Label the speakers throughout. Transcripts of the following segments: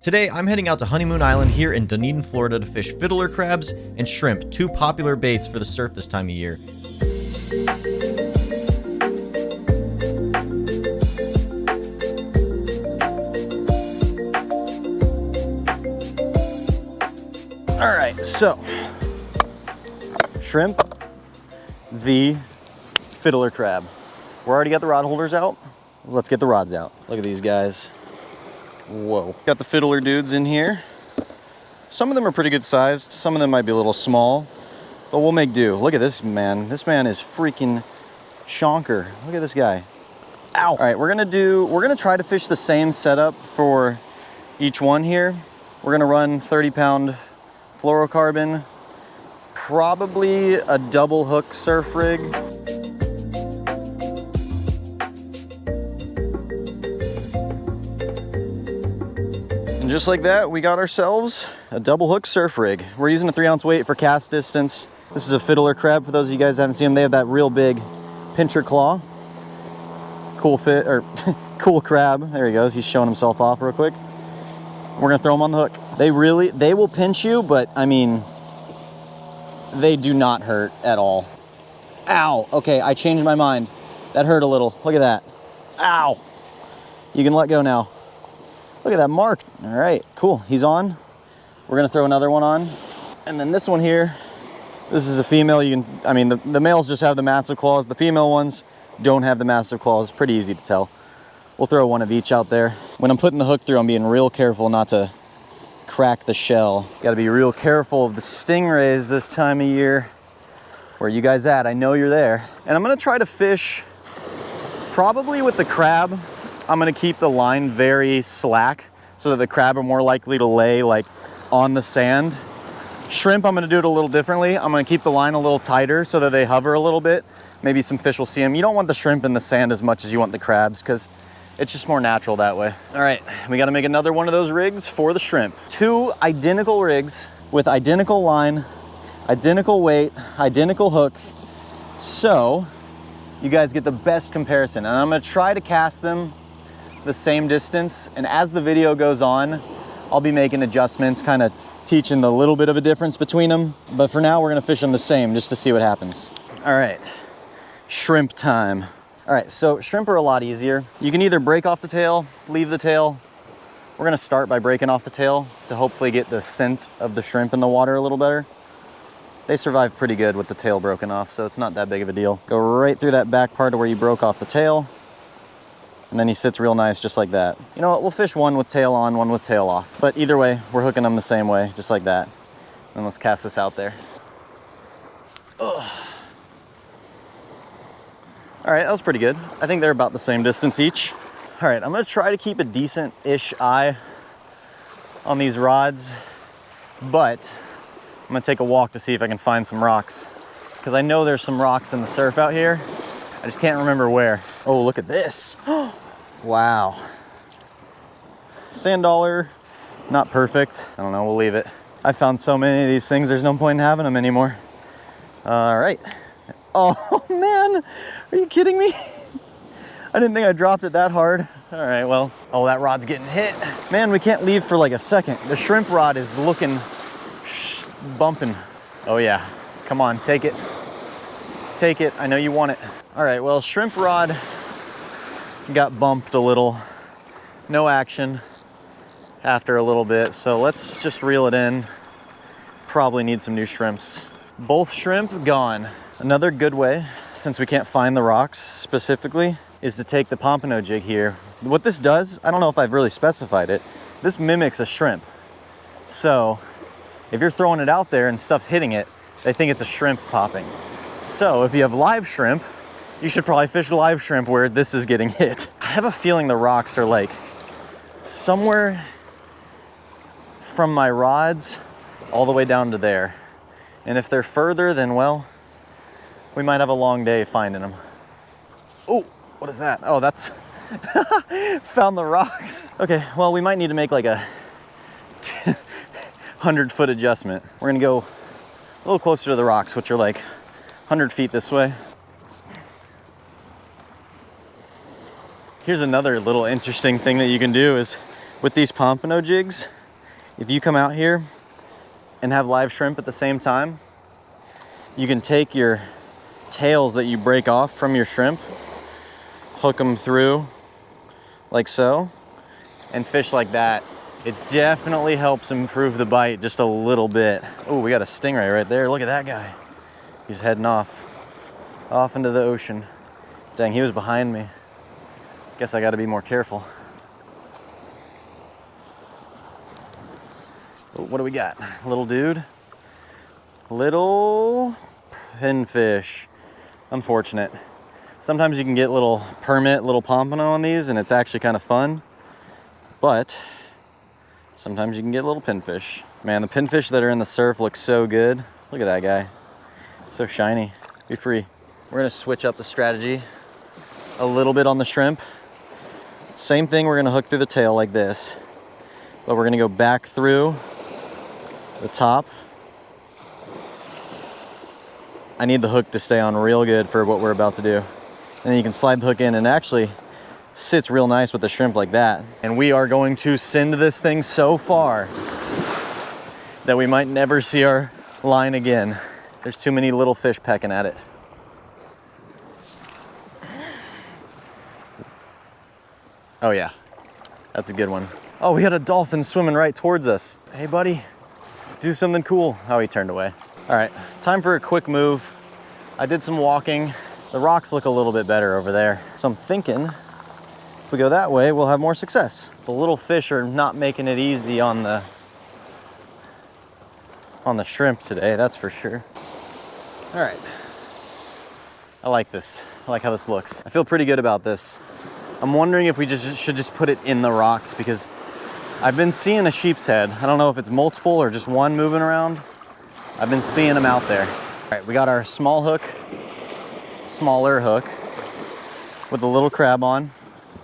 Speaker 1: Today, I'm heading out to Honeymoon Island here in Dunedin, Florida to fish fiddler crabs and shrimp, two popular baits for the surf this time of year. All right, so shrimp v fiddler crab. We're already got the rod holders out. Let's get the rods out. Look at these guys. Whoa. Got the fiddler dudes in here. Some of them are pretty good sized. Some of them might be a little small, but we'll make do. Look at this man. This man is freaking chonker. Look at this guy. Ow. All right, we're gonna try to fish the same setup for each one here. We're gonna run 30-pound fluorocarbon, probably a double hook surf rig. And just like that, we got ourselves a double hook surf rig. We're using a 3-ounce weight for cast distance. This is a fiddler crab. For those of you guys who haven't seen them, they have that real big pincher claw. Cool fit, or cool crab. There he goes. He's showing himself off real quick. We're gonna throw them on the hook. They will pinch you, but I mean, they do not hurt at all. Ow, okay, I changed my mind. That hurt a little, look at that. Ow, you can let go now. Look at that mark. All right, cool, he's on. We're gonna throw another one on. And then this one here, this is a female. The males just have the massive claws. The female ones don't have the massive claws. Pretty easy to tell. We'll throw one of each out there. When I'm putting the hook through, I'm being real careful not to crack the shell. Gotta be real careful of the stingrays this time of year. Where you guys at? I know you're there. And I'm gonna try to fish, probably with the crab, I'm gonna keep the line very slack so that the crab are more likely to lay like on the sand. Shrimp, I'm gonna do it a little differently. I'm gonna keep the line a little tighter so that they hover a little bit. Maybe some fish will see them. You don't want the shrimp in the sand as much as you want the crabs because it's just more natural that way. All right, we gotta make another one of those rigs for the shrimp. 2 identical rigs with identical line, identical weight, identical hook. So you guys get the best comparison. And I'm gonna try to cast them the same distance. And as the video goes on, I'll be making adjustments, kind of teaching the little bit of a difference between them. But for now, we're gonna fish them the same just to see what happens. All right, shrimp time. All right, so shrimp are a lot easier. You can either break off the tail, leave the tail. We're gonna start by breaking off the tail to hopefully get the scent of the shrimp in the water a little better. They survive pretty good with the tail broken off, so it's not that big of a deal. Go right through that back part of where you broke off the tail, and then he sits real nice just like that. You know what, we'll fish one with tail on, one with tail off. But either way, we're hooking them the same way, just like that. And let's cast this out there. Ugh. All right, that was pretty good. I think they're about the same distance each. All right, I'm gonna try to keep a decent-ish eye on these rods, but I'm gonna take a walk to see if I can find some rocks, because I know there's some rocks in the surf out here. I just can't remember where. Oh, look at this. Wow. Sand dollar, not perfect. I don't know, we'll leave it. I found so many of these things, there's no point in having them anymore. All right. Oh man, are you kidding me? I didn't think I dropped it that hard. All right, well, oh, that rod's getting hit. Man, we can't leave for like a second. The shrimp rod is looking, bumping. Oh yeah, come on, take it. Take it, I know you want it. All right, well, shrimp rod got bumped a little. No action after a little bit, so let's just reel it in. Probably need some new shrimps. Both shrimp gone. Another good way, since we can't find the rocks specifically, is to take the pompano jig here. What this does, I don't know if I've really specified it, this mimics a shrimp. So if you're throwing it out there and stuff's hitting it, they think it's a shrimp popping. So if you have live shrimp, you should probably fish live shrimp where this is getting hit. I have a feeling the rocks are like somewhere from my rods all the way down to there. And if they're further, then well, we might have a long day finding them. Oh, what is that? Oh, that's, found the rocks. Okay, well, we might need to make like a 100-foot adjustment. We're gonna go a little closer to the rocks, which are like 100 feet this way. Here's another little interesting thing that you can do is With these pompano jigs, if you come out here and have live shrimp at the same time, you can take your tails that you break off from your shrimp, hook them through like so, and fish like that. It definitely helps improve the bite just a little bit. Oh, we got a stingray right there. Look at that guy. He's heading off into the ocean. Dang, he was behind me. Guess I gotta be more careful. Oh, what do we got? Little dude. Little pinfish. Unfortunate. Sometimes you can get little permit, little pompano on these, and it's actually kind of fun. But sometimes you can get little pinfish. Man, the pinfish that are in the surf look so good. Look at that guy. So shiny. Be free. We're gonna switch up the strategy a little bit on the shrimp. Same thing, we're gonna hook through the tail like this, but we're gonna go back through the top. I need the hook to stay on real good for what we're about to do. And then you can slide the hook in, and it actually sits real nice with the shrimp like that. And we are going to send this thing so far that we might never see our line again. There's too many little fish pecking at it. Oh yeah, that's a good one. Oh, we had a dolphin swimming right towards us. Hey buddy, do something cool. Oh, he turned away. All right, time for a quick move. I did some walking. The rocks look a little bit better over there. So I'm thinking if we go that way, we'll have more success. The little fish are not making it easy on the shrimp today, that's for sure. All right, I like this. I like how this looks. I feel pretty good about this. I'm wondering if we should just put it in the rocks, because I've been seeing a sheep's head. I don't know if it's multiple or just one moving around. I've been seeing them out there. All right, we got our small hook, smaller hook with a little crab on.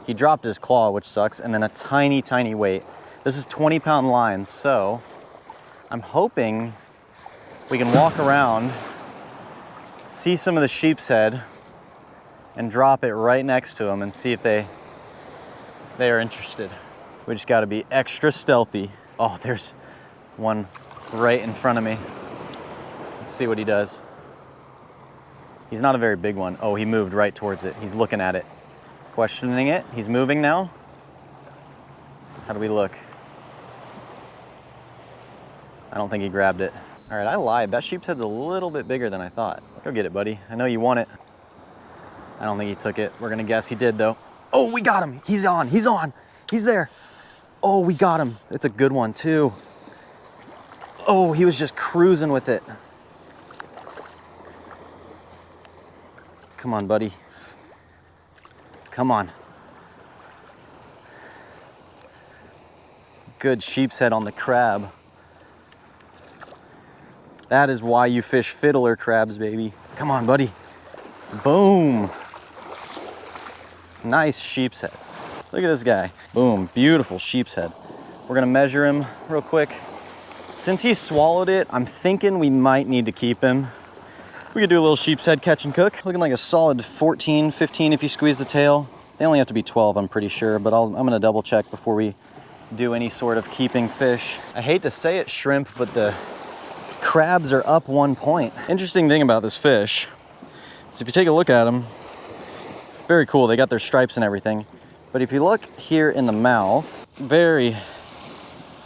Speaker 1: He dropped his claw, which sucks, and then a tiny, tiny weight. This is 20-pound lines, so I'm hoping we can walk around, see some of the sheep's head, and drop it right next to them and see if they are interested. We just gotta be extra stealthy. Oh, there's one right in front of me. Let's see what he does. He's not a very big one. Oh, he moved right towards it. He's looking at it, questioning it. He's moving now. How do we look? I don't think he grabbed it. All right, I lied. That sheep's head's a little bit bigger than I thought. Go get it, buddy. I know you want it. I don't think he took it. We're gonna guess he did though. Oh, we got him. He's on, he's on. He's there. Oh, we got him. It's a good one too. Oh, he was just cruising with it. Come on, buddy. Come on. Good sheep's head on the crab. That is why you fish fiddler crabs, baby. Come on, buddy. Boom. Nice sheep's head. Look at this guy. Boom, beautiful sheep's head. We're gonna measure him real quick. Since he swallowed it, I'm thinking we might need to keep him. We could do a little sheep's head catch and cook. Looking like a solid 14, 15 if you squeeze the tail. They only have to be 12, I'm pretty sure, but I'm gonna double check before we do any sort of keeping fish. I hate to say it, shrimp, but the crabs are up 1 point. Interesting thing about this fish is if you take a look at them, very cool, they got their stripes and everything. But if you look here in the mouth, very,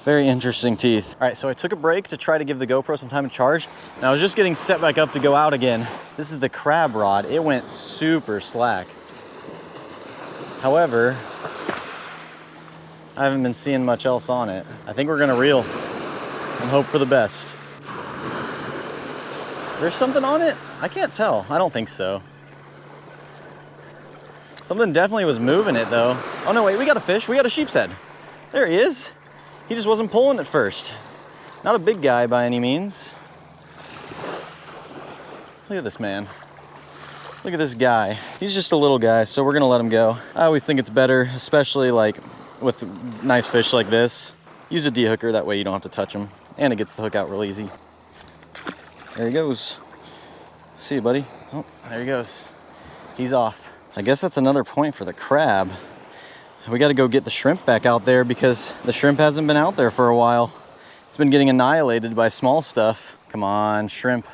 Speaker 1: very interesting teeth. All right, so I took a break to try to give the GoPro some time to charge, and I was just getting set back up to go out again. This is the crab rod. It went super slack. However, I haven't been seeing much else on it. I think we're gonna reel and hope for the best. Is there something on it? I can't tell. I don't think so. Something definitely was moving it though. Oh no, wait, we got a fish. We got a sheep's head. There he is. He just wasn't pulling at first. Not a big guy by any means. Look at this man. Look at this guy. He's just a little guy, so we're gonna let him go. I always think it's better, especially like with nice fish like this. Use a de-hooker, that way you don't have to touch him. And it gets the hook out real easy. There he goes. See you, buddy. Oh, there he goes. He's off. I guess that's another point for the crab. We got to go get the shrimp back out there because the shrimp hasn't been out there for a while. It's been getting annihilated by small stuff. Come on, shrimp.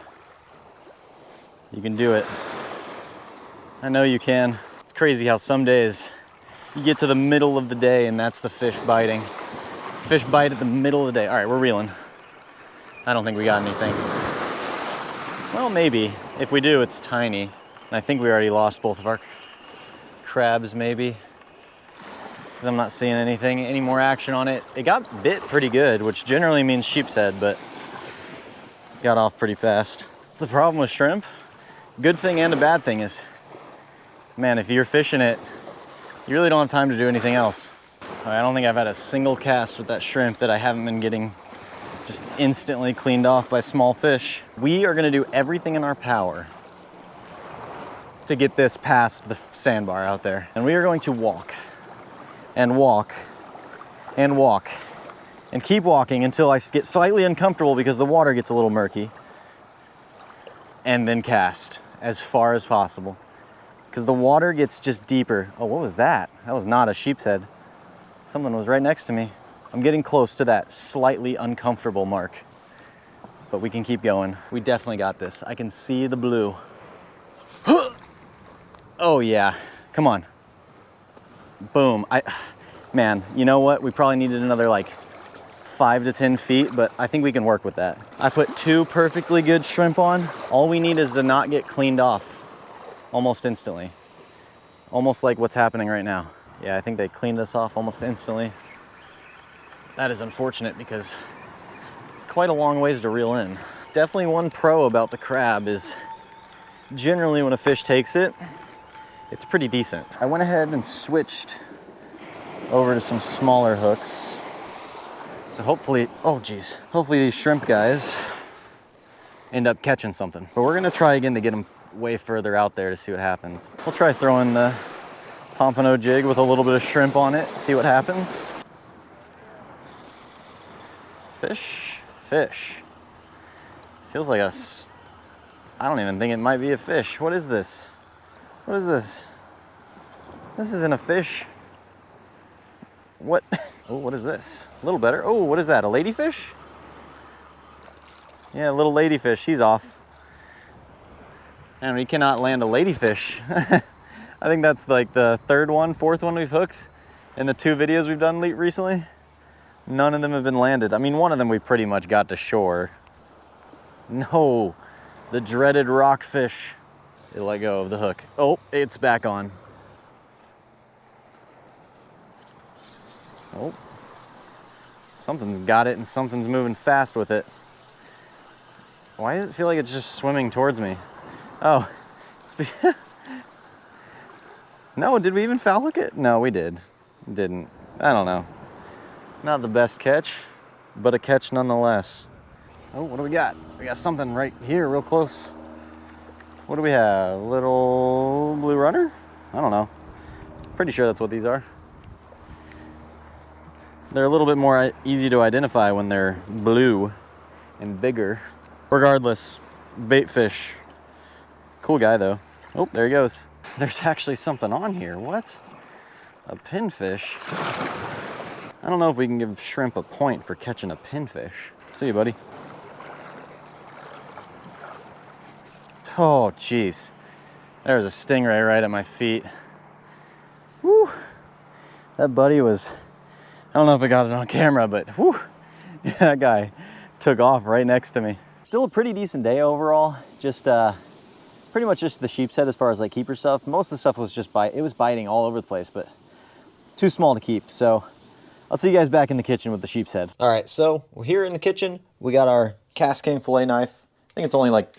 Speaker 1: You can do it. I know you can. It's crazy how some days you get to the middle of the day and that's the fish biting. Fish bite at the middle of the day. All right, we're reeling. I don't think we got anything. Well, maybe. If we do, it's tiny. And I think we already lost both of our crabs, maybe. Because I'm not seeing anything, any more action on it. It got bit pretty good, which generally means sheep's head, but got off pretty fast. That's the problem with shrimp. Good thing and a bad thing is, man, if you're fishing it, you really don't have time to do anything else. I don't think I've had a single cast with that shrimp that I haven't been getting just instantly cleaned off by small fish. We are gonna do everything in our power to get this past the sandbar out there. And we are going to walk and walk and walk and keep walking until I get slightly uncomfortable because the water gets a little murky, and then cast as far as possible because the water gets just deeper. Oh, what was that? That was not a sheep's head. Something was right next to me. I'm getting close to that slightly uncomfortable mark, but we can keep going. We definitely got this. I can see the blue. Oh yeah, come on. Boom. Man, you know what? We probably needed another like 5 to 10 feet, but I think we can work with that. I put 2 perfectly good shrimp on. All we need is to not get cleaned off almost instantly. Almost like what's happening right now. Yeah, I think they cleaned us off almost instantly. That is unfortunate because it's quite a long ways to reel in. Definitely one pro about the crab is generally when a fish takes it, it's pretty decent. I went ahead and switched over to some smaller hooks. So hopefully, oh geez, hopefully these shrimp guys end up catching something. But we're gonna try again to get them way further out there to see what happens. We'll try throwing the pompano jig with a little bit of shrimp on it, see what happens. Fish, fish. Feels like I don't even think it might be a fish. What is this? What is this? This isn't a fish. What? Oh, what is this? A little better. Oh, what is that? A ladyfish? Yeah, a little ladyfish. He's off. And we cannot land a ladyfish. I think that's like the 3rd one, 4th one we've hooked in the 2 videos we've done recently. None of them have been landed. I mean, one of them we pretty much got to shore. No, the dreaded rockfish. It let go of the hook. Oh, it's back on. Oh, something's got it and something's moving fast with it. Why does it feel like it's just swimming towards me? Oh, no, did we even foul hook it? No, we didn't. I don't know. Not the best catch, but a catch nonetheless. Oh, what do we got? We got something right here, real close. What do we have? Little blue runner? I don't know. Pretty sure that's what these are. They're a little bit more easy to identify when they're blue and bigger. Regardless, bait fish. Cool guy though. Oh, there he goes. There's actually something on here. What? A pinfish? I don't know if we can give shrimp a point for catching a pinfish. See you, buddy. Oh, jeez. There's a stingray right at my feet. Woo! That buddy was, I don't know if I got it on camera, but whoo, yeah, that guy took off right next to me. Still a pretty decent day overall. Just pretty much just the sheep's head as far as like keeper stuff. Most of the stuff was just it was biting all over the place, but too small to keep. So I'll see you guys back in the kitchen with the sheep's head. All right, so we're here in the kitchen. We got our Cast King fillet knife. I think it's only like,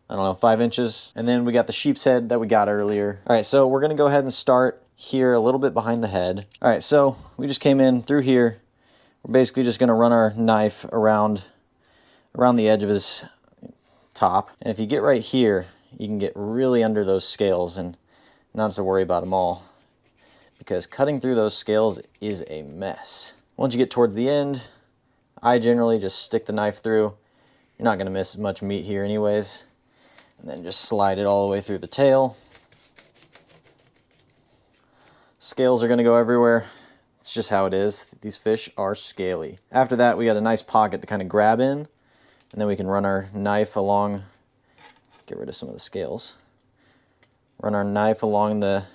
Speaker 1: I don't know, 5 inches. And then we got the sheep's head that we got earlier. All right, so we're gonna go ahead and start here a little bit behind the head. All right, so we just came in through here. We're basically just gonna run our knife around the edge of his top. And if you get right here, you can get really under those scales and not have to worry about them all, because cutting through those scales is a mess. Once you get towards the end, I generally just stick the knife through. You're not gonna miss much meat here anyways. And then just slide it all the way through the tail. Scales are gonna go everywhere. It's just how it is. These fish are scaly. After that, we got a nice pocket to kind of grab in, and then we can run our knife along, get rid of some of the scales. Run our knife along the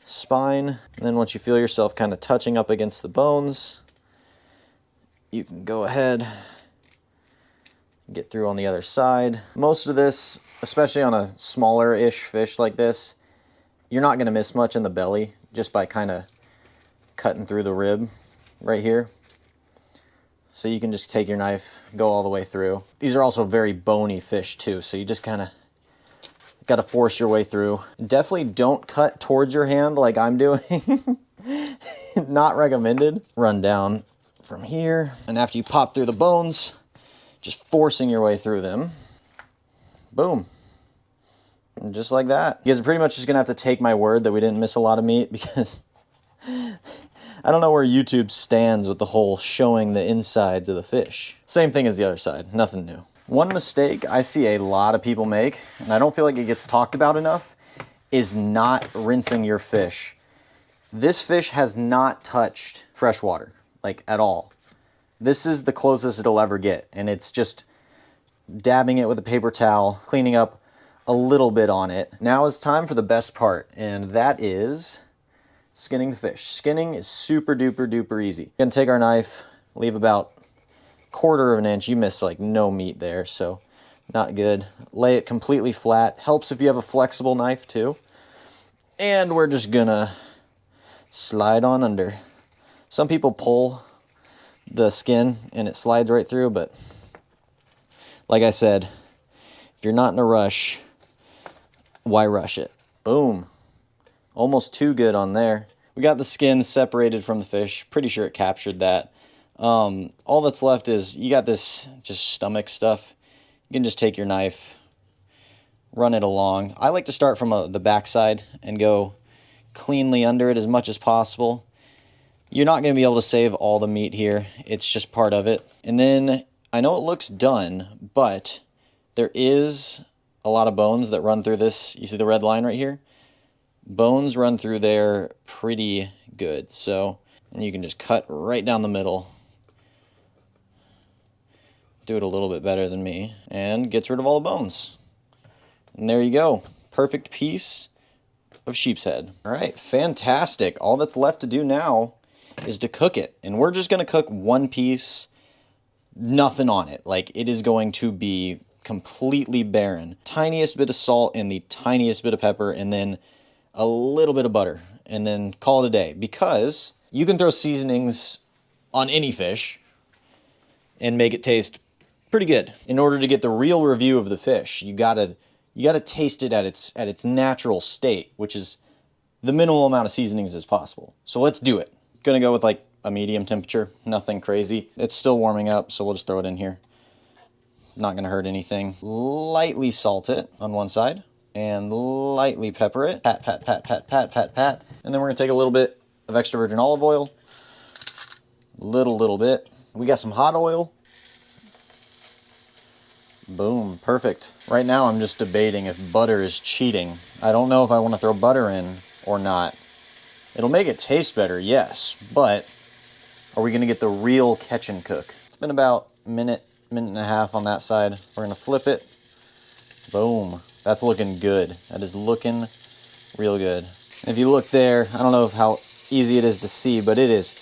Speaker 1: spine, and then once you feel yourself kind of touching up against the bones, you can go ahead and get through on the other side. Most of this, especially on a smaller-ish fish like this, you're not gonna miss much in the belly just by kind of cutting through the rib right here. So you can just take your knife, go all the way through. These are also very bony fish too, so you just kind of got to force your way through. Definitely don't cut towards your hand like I'm doing. Not recommended. Run down from here, and after you pop through the bones, just forcing your way through them. Boom. And just like that. You guys are pretty much just gonna have to take my word that we didn't miss a lot of meat, because I don't know where YouTube stands with the whole showing the insides of the fish. Same thing as the other side, nothing new. One mistake I see a lot of people make, and I don't feel like it gets talked about enough, is not rinsing your fish. This fish has not touched fresh water, like at all. This is the closest it'll ever get, and it's just dabbing it with a paper towel, cleaning up a little bit on it. Now it's time for the best part, and that is skinning the fish. Skinning is super duper duper easy. We're gonna take our knife, leave about 1/4 of an inch. You miss like no meat there, so not good. Lay it completely flat. Helps if you have a flexible knife too. And we're just gonna slide on under. Some people pull the skin and it slides right through, but like I said, if you're not in a rush, why rush it? Boom. Almost too good on there. We got the skin separated from the fish. Pretty sure it captured that. All that's left is, you got this just stomach stuff. You can just take your knife, run it along. I like to start from the backside and go cleanly under it as much as possible. You're not going to be able to save all the meat here. It's just part of it. And then, I know it looks done, but there is a lot of bones that run through this. You see the red line right here? Bones run through there pretty good. So, and you can just cut right down the middle. Do it a little bit better than me. And gets rid of all the bones. And there you go. Perfect piece of sheep's head. All right, fantastic. All that's left to do now is to cook it. And we're just gonna cook one piece, nothing on it. Like, it is going to be completely barren. Tiniest bit of salt and the tiniest bit of pepper, and then a little bit of butter, and then call it a day. Because you can throw seasonings on any fish and make it taste pretty good. In order to get the real review of the fish, you gotta taste it at its natural state, which is the minimal amount of seasonings as possible. So let's do it. Gonna go with like a medium temperature, nothing crazy. It's still warming up, so we'll just throw it in here. Not gonna hurt anything. Lightly salt it on one side, and lightly pepper it. Pat, pat, pat, pat, pat, pat, pat. And then we're gonna take a little bit of extra virgin olive oil. Little bit. We got some hot oil. Boom, perfect. Right now I'm just debating if butter is cheating. I don't know if I want to throw butter in or not. It'll make it taste better, yes, but are we gonna get the real catch and cook? It's been about a minute and a half on that side. We're gonna flip it. Boom. That's looking good. That is looking real good. And if you look there, I don't know how easy it is to see, but it is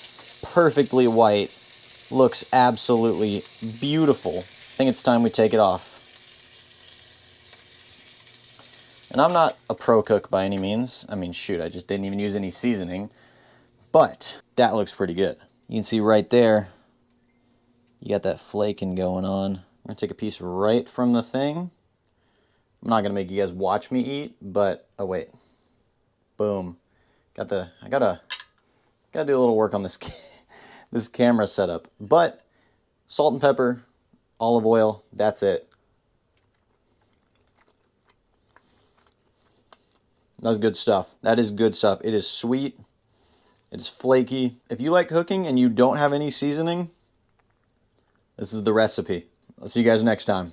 Speaker 1: perfectly white. Looks absolutely beautiful. I think it's time we take it off. And I'm not a pro cook by any means. I mean, shoot, I just didn't even use any seasoning. But that looks pretty good. You can see right there, you got that flaking going on. I'm gonna take a piece right from the thing. I'm not gonna make you guys watch me eat, but, oh wait. Boom. I gotta do a little work on this, this camera setup. But, salt and pepper, olive oil, that's it. That's good stuff. That is good stuff. It is sweet. It is flaky. If you like cooking and you don't have any seasoning, this is the recipe. I'll see you guys next time.